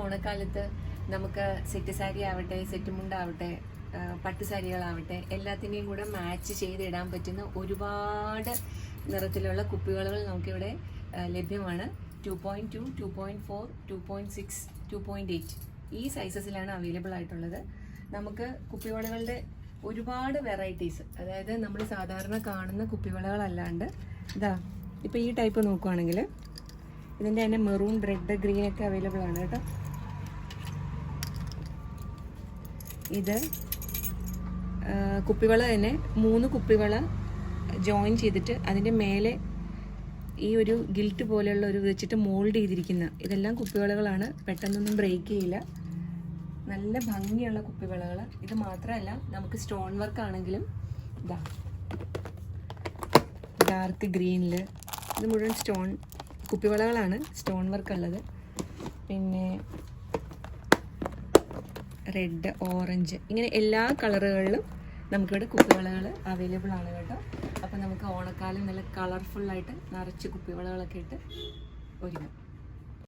ഓണക്കാലത്ത് നമുക്ക് സെറ്റ് സാരി ആവട്ടെ, സെറ്റ് മുണ്ടാവട്ടെ, പട്ടുസാരികളാവട്ടെ, എല്ലാത്തിനെയും കൂടെ മാച്ച് ചെയ്തിടാൻ പറ്റുന്ന ഒരുപാട് നിറത്തിലുള്ള കുപ്പിവളകൾ നമുക്കിവിടെ ലഭ്യമാണ്. 2.2, 2.4, 2.6, 2.8 ഈ സൈസസിലാണ് അവൈലബിൾ ആയിട്ടുള്ളത്. നമുക്ക് കുപ്പിവളകളുടെ ഒരുപാട് വെറൈറ്റീസ്, അതായത് നമ്മൾ സാധാരണ കാണുന്ന കുപ്പിവളകളല്ലാണ്ട് ഇതാ ഇപ്പോൾ ഈ ടൈപ്പ് നോക്കുവാണെങ്കിൽ ഇതിൻ്റെ തന്നെ മെറൂൺ, റെഡ്, ഗ്രീൻ ഒക്കെ അവൈലബിൾ ആണ് കേട്ടോ. ഇത് കുപ്പിവള തന്നെ 3 കുപ്പിവള ജോയിൻ ചെയ്തിട്ട് അതിൻ്റെ മേലെ ഈ ഒരു ഗിൽറ്റ് പോലെയുള്ള ഒരു വെച്ചിട്ട് മോൾഡ് ചെയ്തിരിക്കുന്ന ഇതെല്ലാം കുപ്പിവളകളാണ്. പെട്ടെന്നൊന്നും ബ്രേക്ക് ചെയ്യില്ല. നല്ല ഭംഗിയുള്ള കുപ്പിവളകൾ. ഇത് മാത്രമല്ല, നമുക്ക് സ്റ്റോൺ വർക്ക് ആണെങ്കിലും ഇതാ ഡാർക്ക് ഗ്രീനിൽ ഇത് മുഴുവൻ സ്റ്റോൺ കുപ്പിവളകളാണ്, സ്റ്റോൺ വർക്ക് ഉള്ളത്. പിന്നെ റെഡ്, ഓറഞ്ച്, ഇങ്ങനെ എല്ലാ കളറുകളിലും നമുക്കിവിടെ കുപ്പിവളകൾ അവൈലബിൾ ആണ് കേട്ടോ. അപ്പോൾ നമുക്ക് ഓണക്കാലം നല്ല കളർഫുള്ളായിട്ട് നിറച്ച് കുപ്പിവളകളൊക്കെ ഇട്ട് ഒരുങ്ങും.